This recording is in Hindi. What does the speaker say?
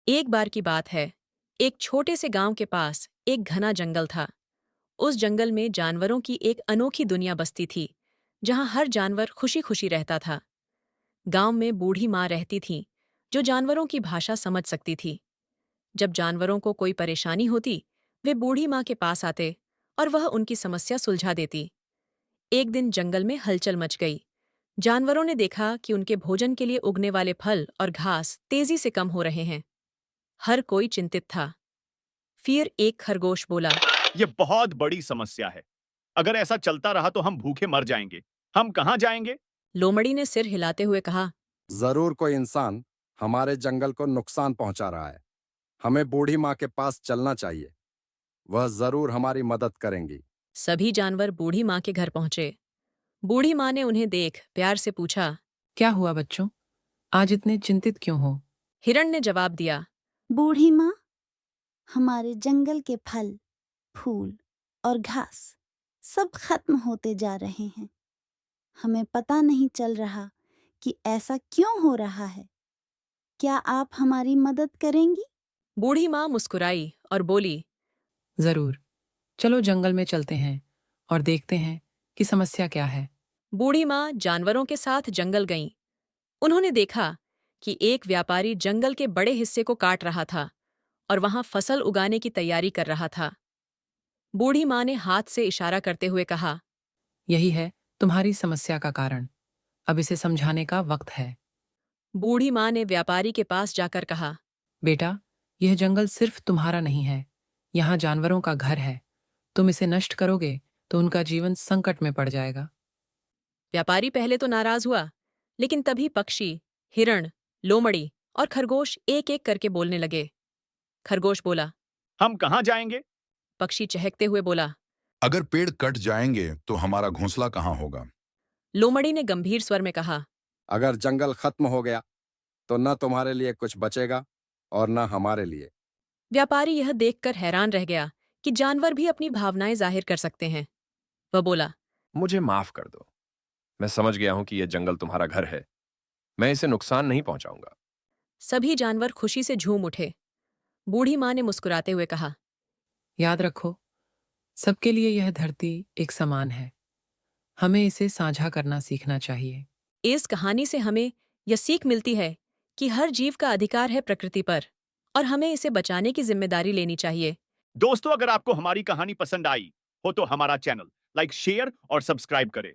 एक बार की बात है। एक छोटे से गांव के पास एक घना जंगल था। उस जंगल में जानवरों की एक अनोखी दुनिया बसती थी, जहां हर जानवर खुशी खुशी रहता था। गांव में बूढ़ी माँ रहती थी, जो जानवरों की भाषा समझ सकती थी। जब जानवरों को कोई परेशानी होती, वे बूढ़ी माँ के पास आते और वह उनकी समस्या सुलझा देती। एक दिन जंगल में हलचल मच गई। जानवरों ने देखा कि उनके भोजन के लिए उगने वाले फल और घास तेजी से कम हो रहे हैं। हर कोई चिंतित था। फिर एक खरगोश बोला। ये बहुत बड़ी समस्या है। अगर ऐसा चलता रहा तो हम भूखे मर जाएंगे। हम कहाँ जाएंगे? लोमड़ी ने सिर हिलाते हुए कहा। जरूर कोई इंसान हमारे जंगल को नुकसान पहुंचा रहा है। हमें बूढ़ी माँ के पास चलना चाहिए। वह जरूर हमारी मदद करेंगी। सभी जानवर बूढ़ी माँ के घर पहुंचे। बूढ़ी माँ ने उन्हें देख प्यार से पूछा। क्या हुआ बच्चों? आज इतने चिंतित क्यों हो? हिरण ने जवाब दिया। बूढ़ी माँ, हमारे जंगल के फल, फूल और घास सब खत्म होते जा रहे हैं। हमें पता नहीं चल रहा कि ऐसा क्यों हो रहा है। क्या आप हमारी मदद करेंगी? बूढ़ी माँ मुस्कुराई और बोली। जरूर, चलो जंगल में चलते हैं और देखते हैं कि समस्या क्या है। बूढ़ी माँ जानवरों के साथ जंगल गईं। उन्होंने देखा कि एक व्यापारी जंगल के बड़े हिस्से को काट रहा था और वहां फसल उगाने की तैयारी कर रहा था। बूढ़ी माँ ने हाथ से इशारा करते हुए कहा। यही है तुम्हारी समस्या का कारण। अब इसे समझाने का वक्त है। बूढ़ी माँ ने व्यापारी के पास जाकर कहा। बेटा, यह जंगल सिर्फ तुम्हारा नहीं है। यहाँ जानवरों का घर है। तुम इसे नष्ट करोगे तो उनका जीवन संकट में पड़ जाएगा। व्यापारी पहले तो नाराज हुआ, लेकिन तभी पक्षी, हिरण, लोमड़ी और खरगोश एक एक करके बोलने लगे। खरगोश बोला। हम कहाँ जाएंगे? पक्षी चहकते हुए बोला। अगर पेड़ कट जाएंगे तो हमारा घोंसला कहाँ होगा? लोमड़ी ने गंभीर स्वर में कहा। अगर जंगल खत्म हो गया तो न तुम्हारे लिए कुछ बचेगा और न हमारे लिए। व्यापारी यह देखकर हैरान रह गया कि जानवर भी अपनी भावनाएं जाहिर कर सकते हैं। वह बोला। मुझे माफ कर दो। मैं समझ गया हूं कि यह जंगल तुम्हारा घर है। मैं इसे नुकसान नहीं पहुंचाऊंगा। सभी जानवर खुशी से झूम उठे। बूढ़ी माँ ने मुस्कुराते हुए कहा। याद रखो, सबके लिए यह धरती एक समान है। हमें इसे साझा करना सीखना चाहिए। इस कहानी से हमें यह सीख मिलती है कि हर जीव का अधिकार है प्रकृति पर और हमें इसे बचाने की जिम्मेदारी लेनी चाहिए। दोस्तों, अगर आपको हमारी कहानी पसंद आई हो तो हमारा चैनल लाइक, शेयर और सब्सक्राइब करें।